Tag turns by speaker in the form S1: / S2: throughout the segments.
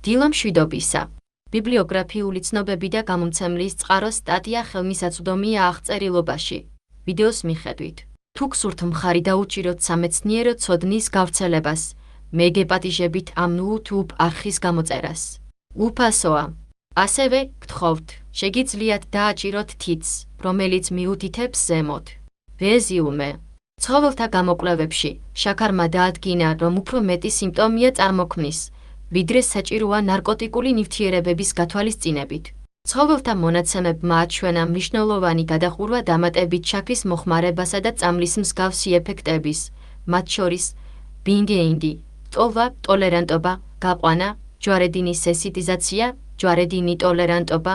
S1: დილა მშვიდობისა. ბიბლიოგრაფიული ცნობები და გამომცემლის წყარო სტატია ხელმისაწვდომია აღწერილობაში. ვიდეოს მიხედვით. თუ გსურთ მხარი დაუჭიროთ სამეცნიერო ცოდნის გავრცელებას, მე გეპატიჟებით ამ YouTube არხის გამოწერას. უფასოა. ასევე გთხოვთ, შეგიძლიათ დააჭიროთ თითს, რომელიც მიუთითებს ზემოთ. რეზიუმე. ცხოველთა გამოკვლევებში შაქარმა დაადგინა, რომ უფრო მეტი სიმპტომია წარმოქმნის, ვიდრე საჭიროა ნარკოტიკული ნივთიერებების გათვალისწინებით. ცხოველთა მონაცემებმა აჩვენა მნიშვნელოვანი გადახურვა დამატებით შაქრის მოხმარებასა და წამლის მსგავსი ეფექტების, მათ შორის ბინგეინდი, ტოლვა, ტოლერანტობა, გაყვანა, ჯვარედინის სენსიტიზაცია, ჯვარედინი ტოლერანტობა,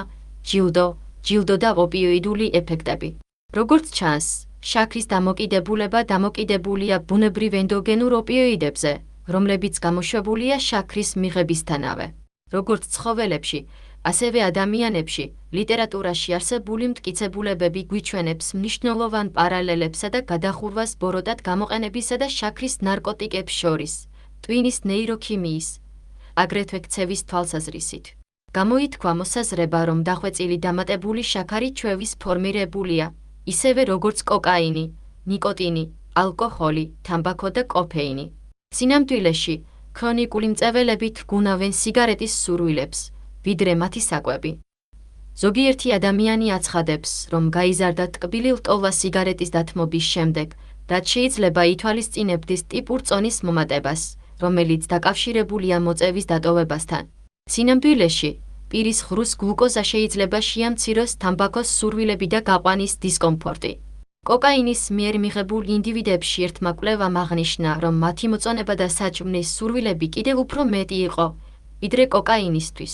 S1: ჯილდო და ოპიოიდული ეფექტები. როგორც ჩანს, შაქრის დამოკიდებულება დამოკიდებულია ბუნებრივ ენდოგენურ ოპიოიდებზე, რომლებიც გამოშვებულია შაქრის მიღებისთანავე. როგორც ცხოველებში, ასევე ადამიანებში, ლიტერატურაში არსებული მტკიცებულებები გვიჩვენებს მნიშვნელოვან პარალელებსა და გადახურვას ბოროტად გამოყენებისა და შაქრის ნარკოტიკებს შორის, ტვინის ნეიროქიმიის, აგრეთვე ქცევის თვალსაზრისით. გამოითქვა მოსაზრება, რომ დახვეწილი დამატებული შაქარი ჩვევის ფორმირებულია, ისევე როგორც კოკაინი, ნიკოტინი, ალკოჰოლი, თამბაქო და კოფეინი. სინამდვილეში, ქრონიკული მწვერვალებით გუნავენ სიგარეტის სურვილებს, ვიდრე მათი საკვები. ზოგიერთი ადამიანი აცხადებს, რომ გაიზარდა ტკბილი ლტოლვა სიგარეტის დათმობის შემდეგ, რაც შეიძლება ითვალისწინებდეს ტიპურ წონის მომატებას, რომელიც დაკავშირებულია მოწევის დატოვებასთან. სინამდვილეში, პირის ღრუს გლუკოზა შეიძლება შეამციროს თამბაქოს სურვილები და გაყვანის დისკომფორტი. კოკაინის მიერ მიღებულ ინდივიდებში ერთმა კვლევამ აღნიშნა, რომ მათი მოწონება და საჭმლის სურვილები კიდევ უფრო მეტი იყო, ვიდრე კოკაინისთვის.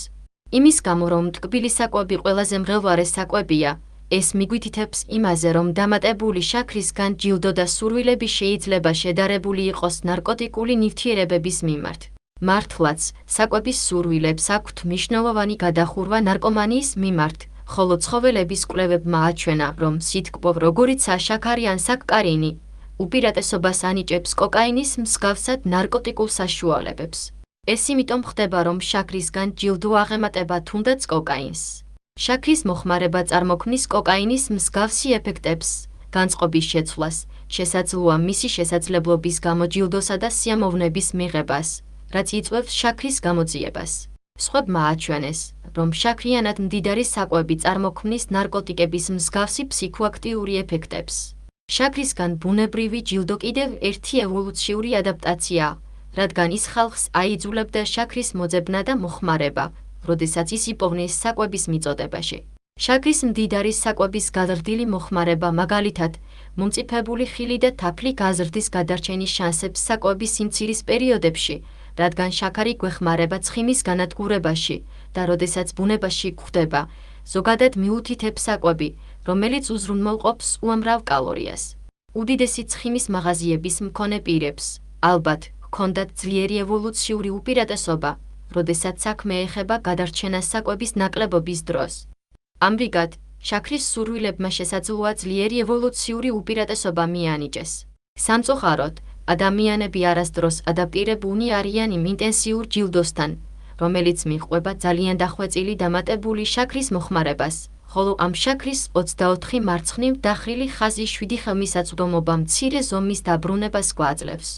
S1: იმის გამო, რომ ტკბილი საკვები ყველაზე მღელვარე საკვებია, ეს მიგვითითებს იმაზე, რომ დამატებული შაქრისგან ჯილდო და სურვილები შეიძლება შედარებული იყოს ნარკოტიკული ნივთიერებების მიმართ. მართლაც, საკვების სურვილებს აქვთ მნიშვნელოვანი გადახურვა ნარკომანიის მიმართ, ხოლო ცხოველების კვლევებმა აჩვენა, რომ სითკბო როგორიცაა შაქარი ან საკკარინი, უპირატესობას ანიჭებს კოკაინის მსგავსად ნარკოტიკულ საშუალებებს. ეს იმიტომ ხდება, რომ შაქრისგან ჯილდო აღემატება თუნდაც კოკაინს. შაქრის მოხმარება წარმოქმნის კოკაინის მსგავსი ეფექტებს, განწყობის შეცვლას, შესაძლოა მისი შესაძლებლობის გამო ჯილდოსა და სიამოვნების მიღებას, რაც იწვევს შაქრის გამოძიებას. სხვებმა აჩვენეს, რომ შაქრიანად მდიდარი საკვები წარმოქმნის ნარკოტიკების მსგავსი ფსიქოაქტიური ეფექტებს. შაქრისგან ბუნებრივი ჯილდო კიდევ ერთი ევოლუციური ადაპტაციაა, რადგან ის ხალხს აიძულებდა შაქრის მოძებნა და მოხმარება, როდესაც ის იპოვნის საკვების მიწოდებაში. შაქრის მდიდარი საკვების გაზრდილი მოხმარება მაგალითად, მომწიფებული ხილი და თაფლი გაზრდის გადარჩენის შანსებს საკვების სიმცირის პერიოდებში, რადგან შაქარი გვეხმარება ცხიმის განადგურებაში და როდესაც ბუნებაში გვხვდება, ზოგადად მიუთითებს საკვები, რომელიც უზრუნველყოფს უამრავ კალორიას. უდიდესი ცხიმის მაღაზიების მქონე პირებს, ალბათ, ჰქონდათ ძლიერი ევოლუციური უპირატესობა, როდესაც საქმე ეხება გადარჩენას საკვების ნაკლებობის დროს. ამრიგად, შაქრის სურვილებმა შესაძლოა ძლიერი ევოლუციური უპირატესობა მიანიჭეს. სამწუხაროდ, ადამიანები არასდროს ადაპტირებულნი არიან იმ ინტენსიურ ჯილდოსთან, რომელიც მიჰყვება ძალიან დახვეწილი დამატებული შაქრის მოხმარებას, ხოლო ამ შაქრის 24 მარცხნივ დახრილი ხაზი 7 ხელმისაწვდომობა მცირე ზომის დაბრუნებას გვაძლევს.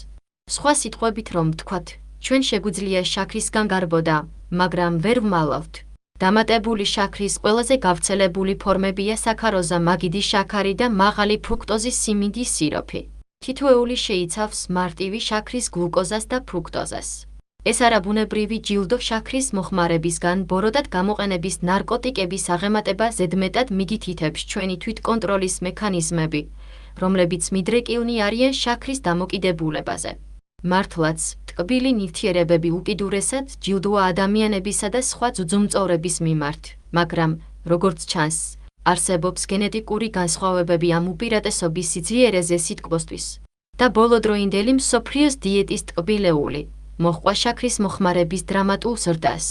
S1: სხვა სიტყვებით რომ ვთქვათ, ჩვენ შეგვიძლია შაქრისგან გარბოდა, მაგრამ ვერ ვმალავთ. დამატებული შაქრის ყველაზე გავრცელებული ფორმებია საქაროზა, მაგიდი შაქარი და მაღალი ფრუქტოზის სიმინდის სიროფი. თითოეული შეიცავს მარტივი შაქრის გლუკოზას და ფრუქტოზას. ეს არაბუნებრივი ჯილდო შაქრის მოხმარებისგან ბოროტად გამოყენების ნარკოტიკების აღემატება ზედმეტად მიგითითებს ჩვენი თვითკონტროლის მექანიზმები, რომლებიც მიდრეკილნი არიან შაქრის დამოკიდებულებაზე. მართლაც, ტკბილი ნივთიერებები უკიდურესად ჯილდოა ადამიანებისა და სხვა ძუძუმწოვრების მიმართ, მაგრამ, როგორც ჩანს, არსებობს გენეტიკური განსხვავებები ამ უპირატესობის სიძლიერეზე სითკბოსთვის. და ბოლოდროინდელი მსოფლიოს დიეტის ტკბილეული მოჰყვა შაქრის მოხმარების დრამატულ ზრდას.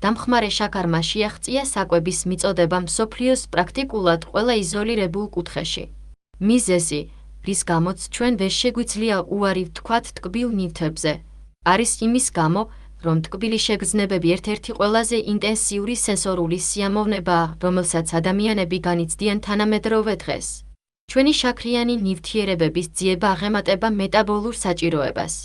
S1: დამხმარე შაქარმა შეაღწია საკვების მიწოდება მსოფლიოს პრაქტიკულად ყველა იზოლირებულ კუთხეში. მიზეზი, რის გამოც ჩვენ ვერ შეგვიძლია უარი ვთქვათ ტკბილ ნივთებზე, არის იმის გამო, რომ ტკბილი შეგრძნებები ერთ-ერთი ყველაზე ინტენსიური სენსორული სიამოვნებაა, რომელსაც ადამიანები განიცდიან თანამედროვე დღეს. ჩვენი შაქრიანი ნივთიერებების ძიება აღემატება მეტაბოლურ საჭიროებას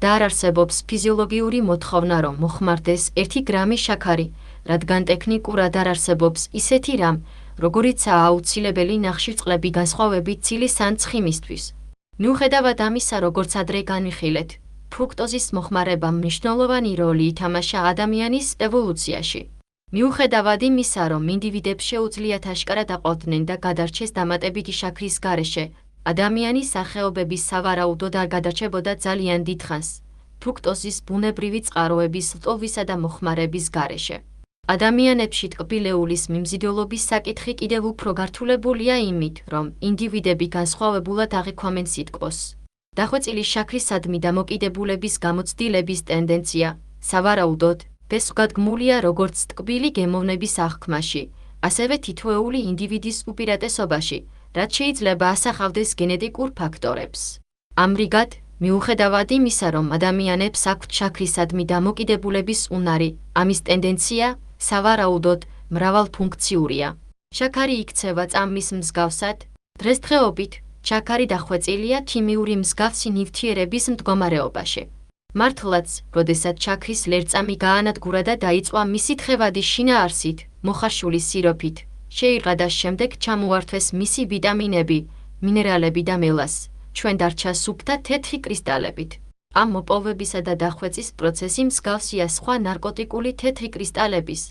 S1: და არ არსებობს ფიზიოლოგიური მოთხოვნა, რომ მოხმარდეს 1 გრამი შაქარი, რადგან ტექნიკურად არ არსებობს ისეთი რამ, როგორიცაა აუცილებელი ნახშირწყლები განსხვავებით ცილის ან ცხიმისთვის. მიუხედავად ამისა, როგორც ადრე განვიხილეთ, ფრუქტოზის მოხმარება მნიშვნელოვანი როლი ითამაშა ადამიანის ევოლუციაში. მიუხედავად იმისა, რომ ინდივიდებს შეუძლიათ აშკარად აყვავდნენ და გადარჩეს დამატებითი შაქრის გარეშე, ადამიანის სახეობების სავარაუდოდ არ გადარჩებოდა ძალიან დიდ ხანს ფრუქტოზის ბუნებრივი წყაროების ლტოლვისა და მოხმარების გარეშე. ადამიანებში ტკბილეულის მიმზიდველობის საკითხი კიდევ უფრო გართულებულია იმით, რომ ინდივიდები განსხვავებულად აღიქვამენ სითბოს. დახვეწილი შაქრისადმი დამოკიდებულების გამოცდილების ტენდენცია, სავარაუდოდ, გადგმულია როგორც ტკბილი გემოვნების აღქმაში, ასევე თითოეული ინდივიდის უპირატესობაში, რაც შეიძლება ასახავდეს გენეტიკურ ფაქტორებს. ამრიგად, მიუხედავად იმისა, რომ ადამიანებს აქვთ შაქრისადმი დამოკიდებულების უნარი, ამის ტენდენცია, სავარაუდოდ, მრავალფუნქციურია. შაქარი იქცევა წამის მსგავსად, დღესდღეობით, შაქარი დახვეწილია ქიმიური მსგავსი ნივთიერების მდგომარეობაში. მართლაც, როდესაც შაქრის ლერწამი გაანადგურა და დაიწყო მისი თხევადი შინაარსით, მოხარშული სიროფით, შეირღა და შემდეგ ჩამოართვეს მისი ვიტამინები, მინერალები და მელას, ჩვენ დარჩა სუფთა თეთრი კრისტალებით. ამ მოპოვებისა და დახვეწის პროცესი მსგავსია სხვა ნარკოტიკული თეთრი კრისტალების,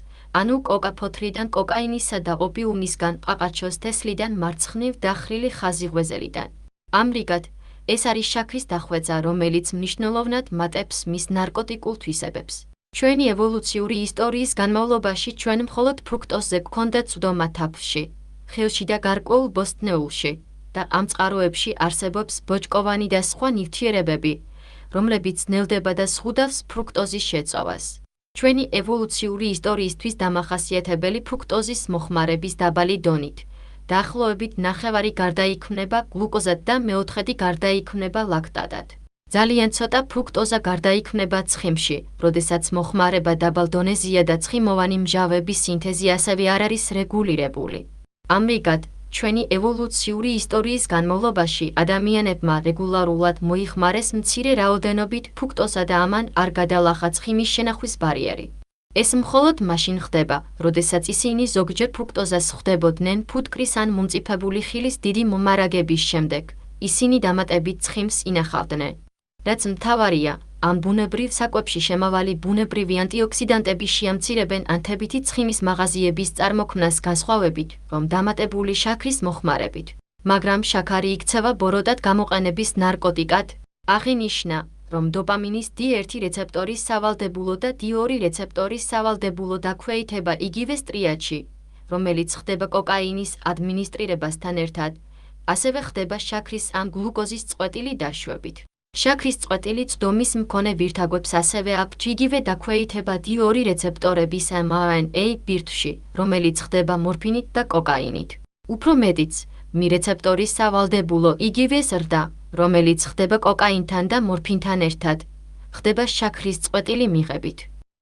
S1: ანუ კოკაფოთლიდან კოკაინისა და ოპიუმისგან ყაყაჩოს თესლიდან მარცხნივ დახრილი ხაზი-ღვეზელიდან. ამრიგად, ეს არის შაქრის დახვეწა, რომელიც მნიშვნელოვნად მატებს მის ნარკოტიკულ თვისებებს. ჩვენი ევოლუციური ისტორიის განმავლობაში ჩვენ მხოლოდ ფრუქტოზზე გვქონდა წვდომა თაფლში, ხილში და გარკვეულ ბოსტნეულში და ამ წყაროებში არსებობს ბოჭკოვანი და სხვა ნივთიერებები, რომლებიც ნელდება და ზღუდავს ფრუქტოზის შეწოვას. ჩვენი ევოლუციური ისტორიისთვის დამახასიათებელი ფრუქტოზის მოხმარების დაბალი დონით, დაახლოებით 9 გარდაიქმნება გლუკოზად და მეოთხედი გარდაიქმნება ლაქტატად. ძალიან ცოტა ფრუქტოზა გარდაიქმნება ცხიმში, როდესაც მოხმარება დაბალ დონეზეა და ცხიმოვანი მჟავების სინთეზი ასევე არ არის რეგულირებული. ამრიგად, ჩვენი ევოლუციური ისტორიის განმავლობაში ადამიანებმა რეგულარულად მოიხმარეს მცირე რაოდენობით ფრუქტოზა და ამან არ გადალახა ცხიმის შენახვის ბარიერი. ეს მხოლოდ მაშინ ხდება, როდესაც ისინი ზოგჯერ ფრუქტოზას ხვდებოდნენ ფუტკრის ან მომწიფებული ხილის დიდი მომარაგების შემდეგ, ისინი დამატებით ცხიმს ინახავდნენ. რაც მთავარია, ამ ბუნებრივ საკვებში შემავალი ბუნებრივი ანტიოქსიდანტები შეამცირებენ ანთებითი ცხიმის მაღაზიების წარმოქმნას განსხვავებით, რომ დამატებული შაქრის მოხმარებით. მაგრამ შაქარი იქცევა ბოროტად გამოყენების ნარკოტიკად, აღინიშნა, რომ დოპამინის D1 რეცეპტორის სავალდებულო და D2 რეცეპტორის სავალდებულო დაქვეითება იგივე სტრიაჩი, რომელიც ხდება კოკაინის ადმინისტრირებასთან ერთად, ასევე ხდება შაქრის ან გლუკოზის წყვეტილი დაშვებით. შაქრის წყვეტილი წვდომის მქონე ვირთაგვებს ასევე აქვთ იგივე დაქვეითება D2 რეცეპტორების mRNA ბირთვში, რომელიც ხდება მორფინით და კოკაინით. უფრო მეტიც, მი რეცეპტორის სავალდებულო იგივე ზრდა, რომელიც ხდება კოკაინთან და მორფინთან ერთად, ხდება შაქრის წყვეტილი მიღებით.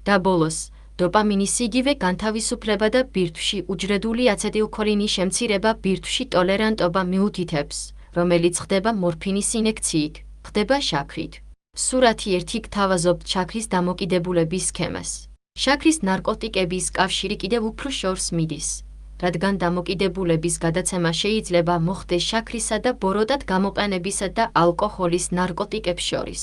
S1: და ბოლოს, დოპამინის იგივე განთავისუფლება და ბირთვში უჯრედული აცეტილქოლინის შემცირება ბირთვში ტოლერანტობა მიუთითებს, რომელიც ხდება მორფინის ინექციით, ხდება შაქრით. სურათი 1 გთავაზობთ შაქრის დამოკიდებულების სქემას. შაქრის ნარკოტიკების კავშირი კიდევ უფრო შორს მიდის, რადგან დამოკიდებულების გადაცემა შეიძლება მოხდეს შაქრისა და ბოროტად გამოყენებისა და ალკოჰოლის ნარკოტიკებს შორის.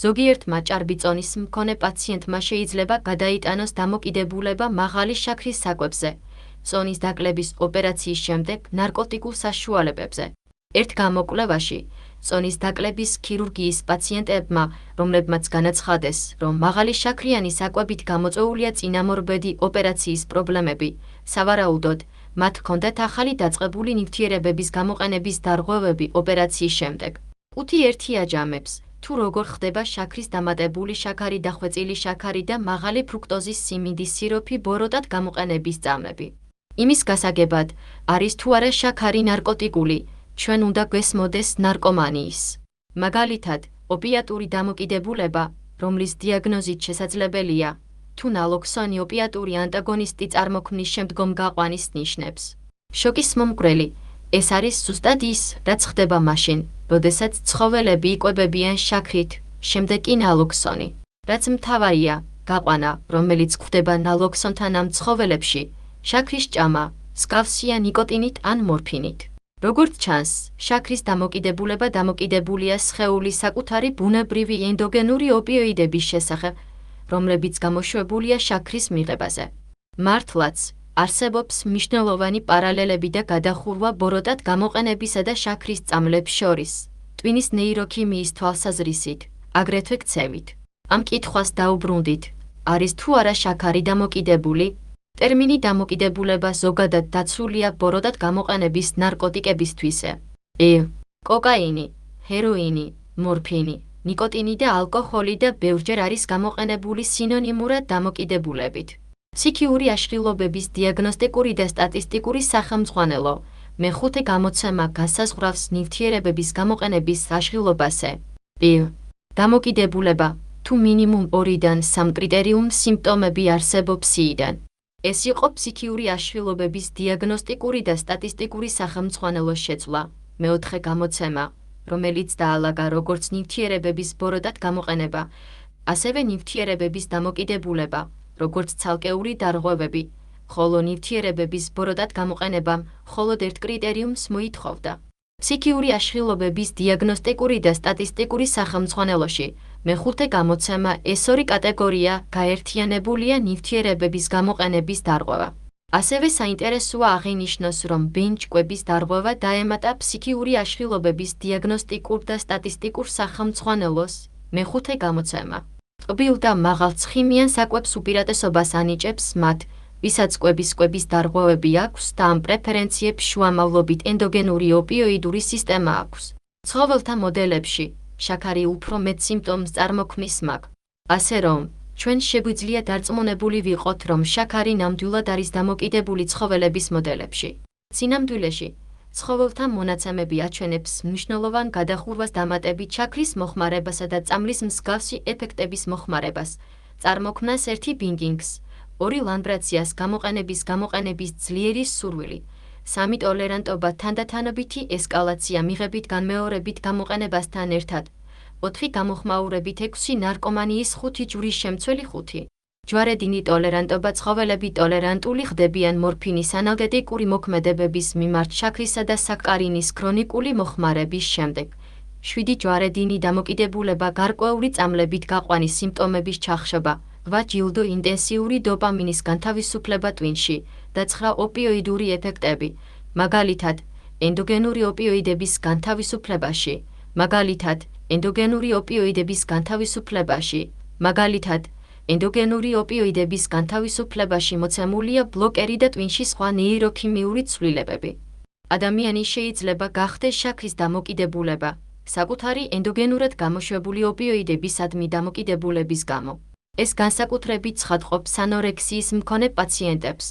S1: ზოგიერთმა ჭარბიწონის მქონე პაციენტმა შეიძლება გადაიტანოს დამოკიდებულება მაღალი შაქრის საკვებზე, წონის დაკლების ოპერაციის შემდეგ ნარკოტიკულ საშუალებებზე. ერთ გამოკვლევაში, წონის დაკლების ქირურგიის პაციენტებმა, რომლებმაც განაცხადეს, რომ მაღალი შაქრიანი საკვებით გამოწვეულია წინამორბედი ოპერაციის პრობლემები, სავარაუდოდ, მათ ჰქონდათ ახალი დაწყებული ნივთიერებების გამოყენების დარღვევები ოპერაციის შემდეგ. 5.1 აჯამებს, თუ როგორ ხდება შაქრის დამატებული შაქარი დახვეწილი შაქარი და მაღალი ფრუქტოზის სიმინდის სიროფი ბოროტად გამოყენების წამები. იმის გასაგებად, არის თუ არა შაქარი ნარკოტიკული, ჩვენ უნდა გვესმოდეს ნარკომანიის. მაგალითად, ოპიატური დამოკიდებულება, რომლის დიაგნოზით შესაძლებელია, თუ ნალოქსონი ოპიატური ანტაგონისტი წარმოქმნის შემდგომ გაყვანის ნიშნებს. შოკის მომკვრელი ეს არის ზუსტად ის, რაც ხდება მაშინ, როდესაც ცხოველები იკვებებიან შაქრით, შემდეგ კი ნალოქსონი. რაც მთავარია, გაყვანა, რომელიც გვხვდება ნალოქსონთან ამ ცხოველებში, შაქრის ჭამა, მსგავსია ნიკოტინით ან მორფინით. როგორც ჩანს, შაქრის დამოკიდებულება დამოკიდებულია სხეულის საკუთარი ბუნებრივი ენდოგენური ოპიოიდების შესახებ, რომლებიც გამოშვებულია შაქრის მიღებაზე. მართლაც, არსებობს მნიშვნელოვანი პარალელები და გადახურვა ბოროტად გამოყენებისა და შაქრის წამლებს შორის, ტვინის ნეიროქიმიის თვალსაზრისით, აგრეთვე ქცევით. ამ კითხვას დაუბრუნდით, არის თუ არა შაქარი დამოკიდებული? ტერმინი დამოკიდებულება ზოგადად დაცულია ბოროტად გამოყენების ნარკოტიკებისთვისე. კოკაინი, ჰეროინი, მორფინი, ნიკოტინი და ალკოჰოლი და ბევრჯერ არის გამოყენებული სინონიმურად დამოკიდებულებით. ფსიქიური აშლილობების დიაგნოსტიკური და სტატისტიკური სახელმძღვანელო მეხუთე გამოცემა განსაზღვრავს ნივთიერებების გამოყენების აშლილობაზე. დამოკიდებულება, თუ მინიმუმ 2-დან 3 კრიტერიუმ სიმპტომები არსებობს სიიდან. ეს იყო ფსიქიური აშლილობების დიაგნოსტიკური და სტატისტიკური სახელმძღვანელოს შეცვლა, მეოთხე გამოცემა, რომელიც დაალაგა როგორც ნივთიერებების ბოროტად გამოყენება, ასევე ნივთიერებების დამოკიდებულება, როგორც ცალკეული დარღვევები, ხოლო ნივთიერებების ბოროტად გამოყენებამ მხოლოდ ერთ კრიტერიუმს მოითხოვდა. ფსიქიური აშლილობების დიაგნოსტიკური და სტატისტიკური სახელმძღვანელოში მეხუთე გამოცემა ეს ორი კატეგორია გაერთიანებულია ნივთიერებების გამოყენების დარღვევა. ასევე საინტერესოა აღინიშნოს, რომ ბენჩ-კვების დარღვევა დაემატა ფსიქიური აშლილობების დიაგნოსტიკურ და სტატისტიკურ სახელმძღვანელოს მეხუთე გამოცემა. ტკბილ და მაღალცხიმიან საკვებს უპირატესობას ანიჭებს მათ, ვისაც კვების დარღვევები აქვს და ამ პრეფერენციებს შუამავლობით ენდოგენური ოპიოიდური სისტემა აქვს. ცხოველთა მოდელებში შაქარი უფრო მეტ სიმპტომს წარმოქმნის მაგ. ასე რომ, ჩვენ შეგვიძლია დარწმუნებული ვიყოთ, რომ შაქარი ნამდვილად არის დამოკიდებული ცხოველების მოდელებში. სინამდვილეში, ცხოველთა მონაცემები აჩვენებს მნიშვნელოვან გადახურვას დამატებით შაქრის მოხმარებასა და წამლის მსგავსი ეფექტების მოხმარებას, წარმოქმნას ერთი ბინგინგს, 2 ლანბრაციას გამოყენების ძლიერი სურვილი, 3 ტოლერანტობა თანდათანობითი ესკალაცია მიღებით განმეორებით გამოყენებასთან ერთად, 4 გამოხმაურებით 6 ნარკომანიის 5 ჯვრის შემცველი 5. ჯვარედინი ტოლერანტობა ცხოველები ტოლერანტული ხდებიან მორფინის ანალგეტიკური მოქმედებების მიმართ შაქრისა და საკარინის ქრონიკული მოხმარების შემდეგ. 7 ჯვარედინი დამოკიდებულება გარკვეული წამლებით გაყვანის სიმპტომების ჩახშობა, 8 ჯილდო ინტენსიური დოპამინის განთავისუფლება ტვინში და 9 ოპიოიდური ეფექტები, მაგალითად, ენდოგენური ოპიოიდების განთავისუფლებაში, მაგალითად, ენდოგენური ოპიოიდების განთავისუფლებაში, მაგალითად, ენდოგენური ოპიოიდების განთავისუფლებაში მოცემულია ბლოკერი და ტვინში სხვა ნეიროქიმიური ცვლილებები. ადამიანი შეიძლება გახდეს შაქრის დამოკიდებულება, საკუთარი ენდოგენურად გამოშვებული ოპიოიდებისადმი დამოკიდებულების გამო. ეს განსაკუთრებით ცხადყოფს ანორექსიის მქონე პაციენტებს,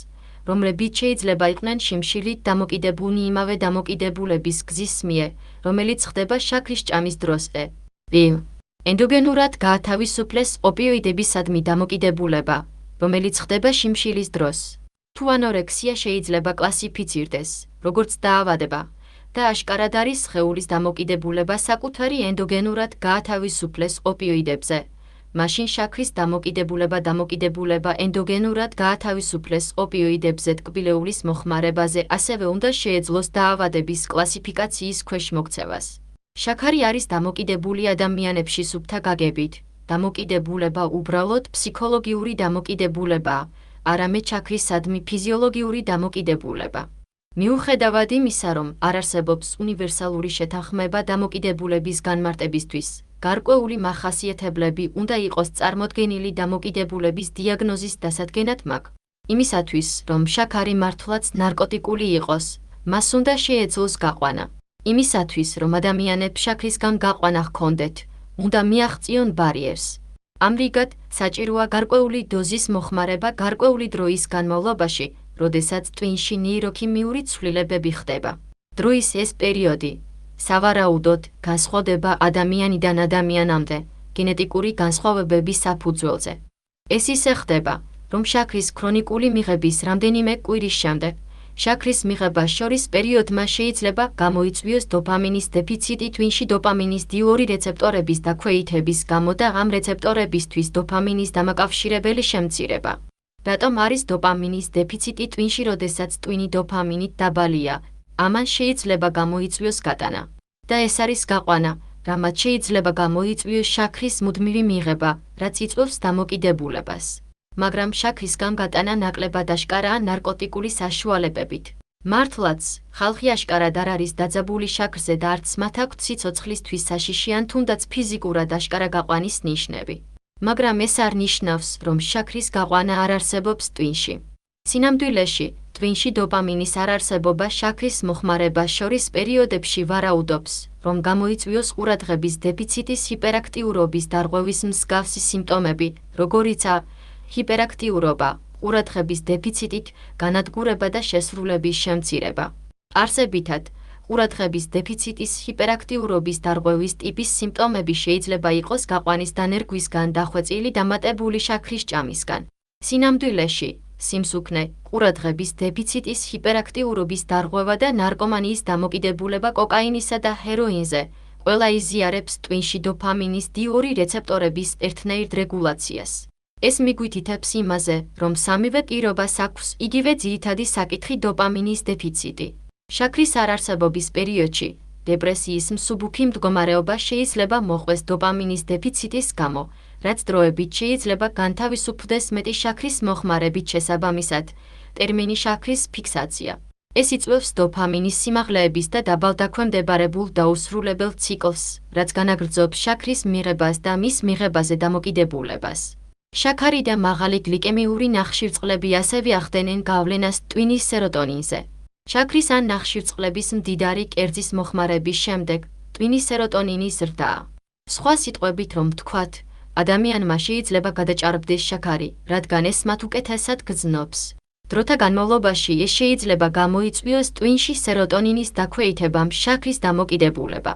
S1: რომლებიც შეიძლება იყვნენ შიმშილით დამოკიდებულნი იმავე დამოკიდებულების გზის მიერ, რომელიც ხდება შაქრის ჭამის დროს. ენდოგენურად გაათავისუფლეს ოპიოიდებისადმი დამოკიდებულება, რომელიც ხდება შიმშილის დროს. თუ ანორექსია შეიძლება კლასიფიცირდეს, როგორც დაავადება და აშკარად არის სხეულის დამოკიდებულება საკუთარი ენდოგენურად გაათავისუფლეს ოპიოიდებზე, მაშინ შაქრის დამოკიდებულება ენდოგენურად გაათავისუფლეს ოპიოიდებზე ტკბილეულის მოხმარებაზე ასევე უნდა შეეძლოს დაავადების კლასიფიკაციის ქვეშ მოქცევას. შაქარი არის დამოკიდებული ადამიანებში სუფთა გაგებით. დამოკიდებულება უბრალოდ ფსიქოლოგიური დამოკიდებულებაა, არამედ შაქრისადმი ფიზიოლოგიური დამოკიდებულება. მიუხედავად იმისა, რომ არ არსებობს უნივერსალური შეთანხმება დამოკიდებულების განმარტებისთვის, გარკვეული მახასიათებლები უნდა იყოს წარმოდგენილი დამოკიდებულების დიაგნოზის დასადგენად მაგ. იმისათვის, რომ შაქარი მართლაც ნარკოტიკული იყოს, მას უნდა შეეძლოს გაყვანა. იმისათვის, რომ ადამიანებს შაქრისგან გაყვანა ჰქონდეთ, უნდა მიაღწიონ ბარიერს. ამრიგად, საჭიროა გარკვეული დოზის მოხმარება გარკვეული დროის განმავლობაში, როდესაც ტვინში ნეიროქიმიური ცვლილებები ხდება. დროის ეს პერიოდი, სავარაუდოდ, განსხვავდება ადამიანიდან ადამიანამდე, გენეტიკური განსხვავებების საფუძველზე. ეს ისე ხდება, რომ შაქრის ქრონიკული მიღების რამდენიმე კვირის შემდეგ შაქრის მიღებას შორის პერიოდმა შეიძლება გამოიწვიოს დოპამინის დეფიციტი ტვინში დოპამინის D2 რეცეპტორების დაქვეითების გამო და ამ რეცეპტორებისთვის დოპამინის დამაკავშირებელი შემცირება. რატომ არის დოპამინის დეფიციტი ტვინში, როდესაც ტვინი დოპამინით დაბალია? ამან შეიძლება გამოიწვიოს გატანა. და ეს არის გაყვანა, რამაც შეიძლება გამოიწვიოს შაქრის მუდმივი მიღება, რაც იწვევს დამოკიდებულებას. მაგრამ შაქრისგან გატანა ნაკლებად აშკარაა ნარკოტიკული საშუალებებით. მართლაც, ხალხი აშკარად არ არის დაძაბული შაქრზე და არც მათ აქვთ სიცოცხლისთვის საშიში ან თუნდაც ფიზიკურად აშკარა გაყვანის ნიშნები. მაგრამ ეს არ ნიშნავს, რომ შაქრის გაყვანა არ არსებობს ტვინში. სინამდვილეში, ტვინში დოპამინის არარსებობა შაქრის მოხმარებას შორის პერიოდებში ვარაუდობს, რომ გამოიწვიოს ყურადღების დეფიციტის ჰიპერაქტიურობის დარღვევის მსგავსი სიმპტომები, როგორიცაა ჰიპერაქტიურობა, ყურადღების დეფიციტით, განადგურება და შესრულების შემცირება. არსებითად, ყურადღების დეფიციტის ჰიპერაქტიურობის დარღვევის ტიპის სიმპტომები შეიძლება იყოს გაყვანის დანერგვისგან დახვეწილი დამატებული შაქრის ჭამისგან. სინამდვილეში, სიმსუქნე, ყურადღების დეფიციტის ჰიპერაქტიურობის დარღვევა და ნარკომანიის დამოკიდებულება კოკაინისა და ჰეროინზე ყველა იზიარებს ტვინში დოპამინის D2 რეცეპტორების ერთნაირ რეგულაციას. ეს მიგვითითებს იმაზე, რომ სამივე პირობას აქვს იგივე ძირითადი საკითხი დოპამინის დეფიციტი. შაქრის არარსებობის პერიოდში, დეპრესიის მსუბუქი მდგომარეობა შეიძლება მოყვეს დოპამინის დეფიციტის გამო, რაც დროებით შეიძლება განთავისუფლდეს მეტი შაქრის მოხმარებით შესაბამისად, ტერმინი შაქრის ფიქსაცია. ეს იწვევს დოპამინის სიმაღლეების და დაბალდაქვემდებარებულ დაუსრულებელ ციკლს, რაც განაგრძობს შაქრის მიღებას და მის მიღებაზე დამოკიდებულებას. შაქარი და მაღალი გლიკემიური ნახშირწყლები ასევე ახდენენ გავლენას ტვინის სეროტონინზე. შაქრის ან ნახშირწყლების მდიდარი კერძის მოხმარების შემდეგ, ტვინის სეროტონინი ზრდაა. სხვა სიტყვებით რომ ვთქვათ, ადამიანმა შეიძლება გადაჭარბდეს შაქარი, რადგან ეს მათ უკეთესად გრძნობს. დროთა განმავლობაში ეს შეიძლება გამოიწვიოს ტვინში სეროტონინის დაქვეითებამ შაქრის დამოკიდებულება.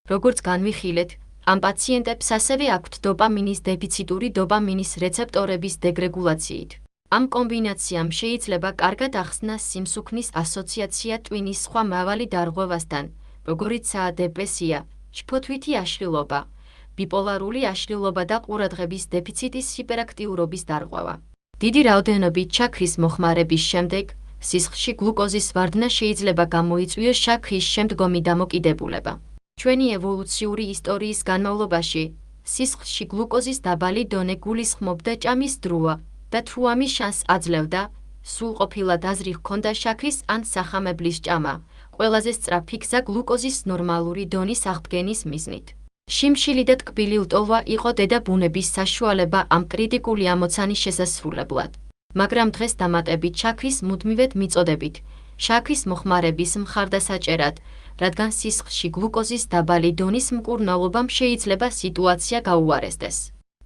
S1: როგორც განვიხილეთ, ამ პაციენტებს ასევე აქვთ დოპამინის დეფიციტური დოპამინის რეცეპტორების დეგრეგულაციით. ამ კომბინაციამ შეიძლება კარგად ახსნას სიმსუქნის ასოციაცია ტვინის სხვა მრავალი დარღვევასთან, როგორიცაა დეპრესია, შფოთვითი აშლილობა, ბიპოლარული აშლილობა და ყურადღების დეფიციტის ჰიპერაქტიურობის დარღვევა. დიდი რაოდენობით შაქრის მოხმარების შემდეგ, სისხლში გლუკოზის ვარდნა შეიძლება გამოიწვიოს შაქრის შემდგომი დამოკიდებულება. ჩვენი ევოლუციური ისტორიის განმავლობაში, სისხლში გლუკოზის დაბალი დონე გულისხმობდა ჭამის დროა და თუ ამის შანსს აძლევდა, სრულყოფილად აზრი ჰქონდა შაქრის ან სახამებლის ჭამა, ყველაზე სწრაფი გზა გლუკოზის ნორმალური დონის აღდგენის მიზნით. შიმშილი და ტკბილი ლტოლვა იყო დედა ბუნების საშუალება ამ კრიტიკული ამოცანის შესასრულებლად. მაგრამ დღეს დამატებით შაქრის მუდმივად მიწოდებით, შაქრის მოხმარების მხარდასაჭერად, რადგან სისხლში გლუკოზის დაბალი დონის მკურნალობამ შეიძლება სიტუაცია გაუარესდეს.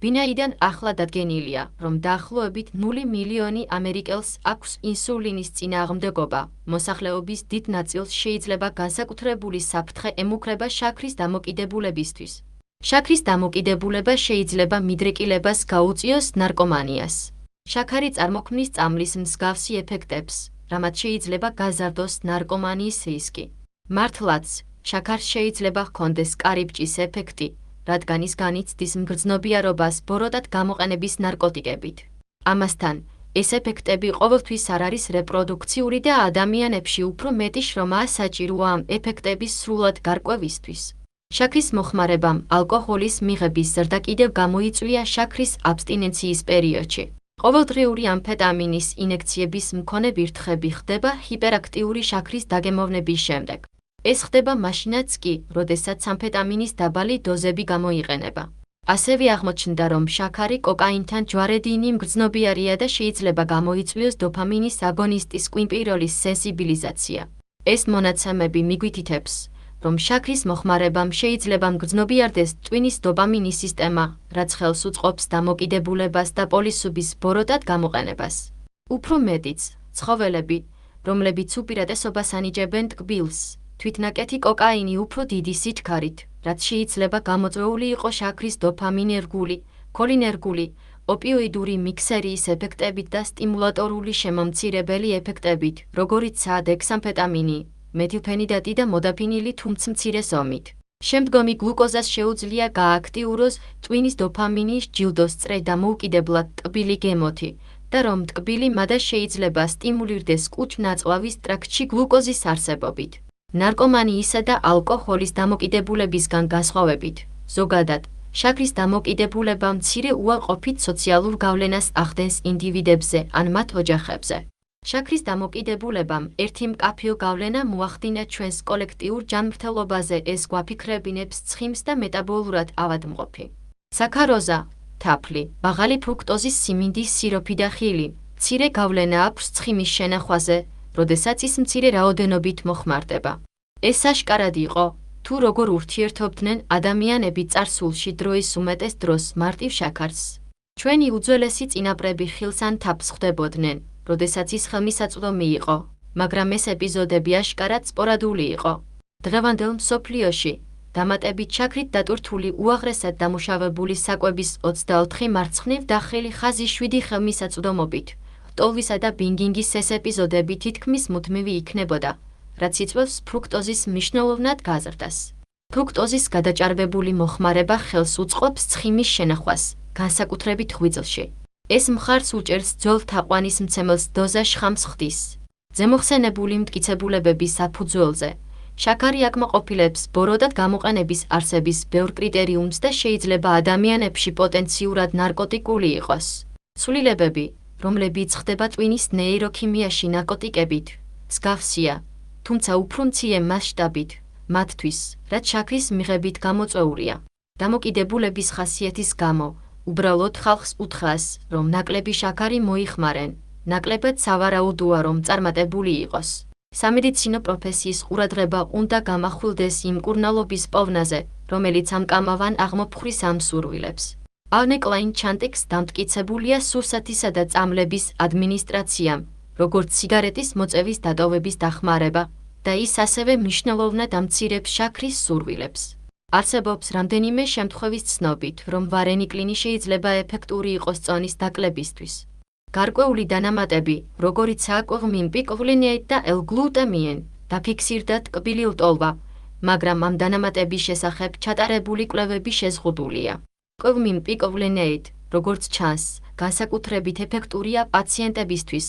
S1: ვინაიდან ახლა დადგენილია, რომ დაახლოებით 0 მილიონი ამერიკელს აქვს ინსულინის წინააღმდეგობა, მოსახლეობის დიდ ნაწილს შეიძლება განსაკუთრებული საფრთხე ემუქრება შაქრის დამოკიდებულებისთვის. შაქრის დამოკიდებულება შეიძლება მიდრეკილებას გაუწიოს ნარკომანიას. შაქარი წარმოქმნის წამლის მსგავსი ეფექტებს, რამაც შეიძლება გაზარდოს ნარკომანიის რისკი. მართლაც, შაქარს შეიძლება ჰქონდეს კარიბჭის ეფექტი, რადგან ის განიცდის მგრძნობიარობას ბოროტად გამოყენების ნარკოტიკებით. ამასთან, ეს ეფექტები ყოველთვის არ არის რეპროდუქციული და ადამიანებში უფრო მეტი შრომაა საჭიროა ამ ეფექტების სრულად გარკვევისთვის. შაქრის მოხმარებამ ალკოჰოლის მიღების ზრდა კიდევ გამოიწვია შაქრის აბსტინენციის პერიოდში. ყოველდღიური ამფეტამინის ინექციების მქონე ვირთხები ხდება ჰიპერაქტიული შაქრის დაგემოვნების შემდეგ. ეს ხდება მაშინაც კი, როდესაც ამფეტამინის დაბალი დოზები გამოიყენება. ასევე აღმოჩნდა, რომ შაქარი კოკაინთან ჯვარედინი მგრძნობიარია და შეიძლება გამოიწვიოს დოპამინის აგონისტის კვიმპიროლის სენსიბილიზაცია. ეს მონაცემები მიგვითითებს, რომ შაქრის მოხმარებამ შეიძლება მგრძნობიარდეს ტვინის დოპამინის სისტემა, რაც ხელს უწყობს დამოკიდებულებას და პოლისუბის ბოროტად გამოყენებას. უფრო მეტიც, ცხოველები, რომლებიც უპირატესობას ანიჭებენ ტკბილს, თვითნაკეთი კოკაინი უფრო დიდი სიჩქარით, რაც შეიძლება გამოწვეული იყო შაქრის დოფამინერგული, ქოლინერგული, ოპიოიდური მიქსერიის ეფექტებით და სტიმულატორული შემომცირებელი ეფექტებით, როგორიცაა დექსამფეტამინი, მეთილფენიდატი და მოდაფინილი, თუმცა მცირე ზომით. შემდგომი გლუკოზას შეუძლია გააქტიუროს ტვინის დოფამინის ჯილდოს წრე დამოუკიდებლად ტკბილი გემოთი და რომ ტკბილი მადა შეიძლება სტიმულირდეს კუჭ-ნაწლავის ტრაქტში გლუკოზის არსებობით. ნარკომანიისა და ალკოჰოლის დამოკიდებულებისგან განსხვავებით, ზოგადად, შაქრის დამოკიდებულება მცირე უარყოფით სოციალურ გავლენას ახდენს ინდივიდებზე ან მათ ოჯახებზე. შაქრის დამოკიდებულებამ ერთი მკაფიო გავლენა მოახდინა ჩვენს კოლექტიურ ჯანმრთელობაზე, ეს გვაფიქრებინებს ცხიმს და მეტაბოლურად ავადმყოფი. საქაროზა, თაფლი, მაღალი ფრუქტოზის სიმინდის სიროფი და ხილი, მცირე გავლენა აქვს ცხიმის შენახვაზე, როდესაც ის მცირე რაოდენობით მოხმარდება. ეს აშკარად იყო, თუ როგორ ურთიერთობდნენ ადამიანები წარსულში დროის უმეტეს დროს მარტივ შაქარს. ჩვენი უძველესი წინაპრები ხილს ან თაფლს ხვდებოდნენ, როდესაც ის ხელმისაწვდომი იყო, მაგრამ ეს ეპიზოდები აშკარად სპორადული იყო. დღევანდელ მსოფლიოში, დამატებით შაქრით დატვირთული უაღრესად დამუშავებული საკვების 24 მარცხნივ დახრილი ხაზი 7 ხელმისაწვდომობით, ლტოლვისა და ბინგინგის ეს ეპიზოდები თითქმის მუდმივი იქნებოდა, რაც იწვევს ფრუქტოზის მნიშვნელოვნად გაზრდას. ფრუქტოზის გადაჭარბებული მოხმარება ხელს უწყობს ცხიმის შენახვას, განსაკუთრებით ღვიძლში. ეს მხარს უჭერს ძველ თაყვანის მცემელს დოზა შხამს ხდის. ზემოხსენებული მტკიცებულებების საფუძველზე, შაქარი აკმაყოფილებს ბოროდად გამოყენების არსების ბევრ კრიტერიუმს და შეიძლება ადამიანებში პოტენციურად ნარკოტიკული იყოს. ცვლილებები, რომლებიც ხდება ტვინის ნეიროქიმიაში ნარკოტიკებით, მსგავსია, თუმცა უფრო მცირე მასშტაბით, მათთვის, რაც შაქრის მიღებით გამოწვეულია. დამოკიდებულების ხასიათის გამო, უბრალოდ ხალხს უთხრას, რომ ნაკლები შაქარი მოიხმარენ, ნაკლებად სავარაუდოა, რომ წარმატებული იყოს. სამედიცინო პროფესიის ყურადღება უნდა გამახვილდეს იმ მკურნალობის პოვნაზე, რომელიც ამკამავან აღმოფხვრის ამსურვილებს. ალნე კლაინ-ჩანტეკს დამტკიცებულია სურსათისა და წამლების ადმინისტრაციამ, როგორც სიგარეტის მოწევის დატოვების დახმარება, და ის ასევე მნიშვნელოვნად ამცირებს შაქრის სურვილებს. არსებობს რამდენიმე შემთხვევის ცნობით, რომ ვარენიკლინი შეიძლება ეფექტური იყოს წონის დაკლებისთვის. გარკვეული დანამატები, როგორიცაა კვიღმინ პიკოვლინეიდ და L-გლუტამინ, დაფიქსირდა ტკბილი ლტოლვა, მაგრამ ამ დანამატების შესახებ ჩატარებული კვლევები შეზღუდულია. კვიღმინ პიკოვლინეიდ, როგორც ჩანს, განსაკუთრებით ეფექტურია პაციენტებისთვის,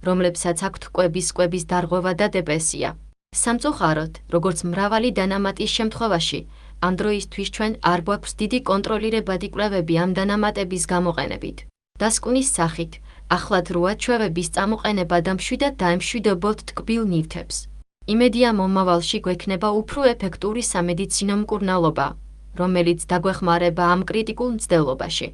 S1: რომლებსაც აქვთ კვების დარღვევა და დეპრესია. სამწუხაროდ, როგორც მრავალი დანამატის შემთხვევაში, ამ დროისთვის ჩვენ არ გვაქვს დიდი კონტროლირებადი კვლევები ამ დანამატების გამოყენებით. დასკვნის სახით, ახლად როა ჩვევების წამოყენება და მშვიდად დაემშვიდობოთ ტკბილ ნივთებს. იმედია მომავალში გვექნება უფრო ეფექტური სამედიცინო მკურნალობა, რომელიც დაგვეხმარება ამ კრიტიკულ მცდელობაში.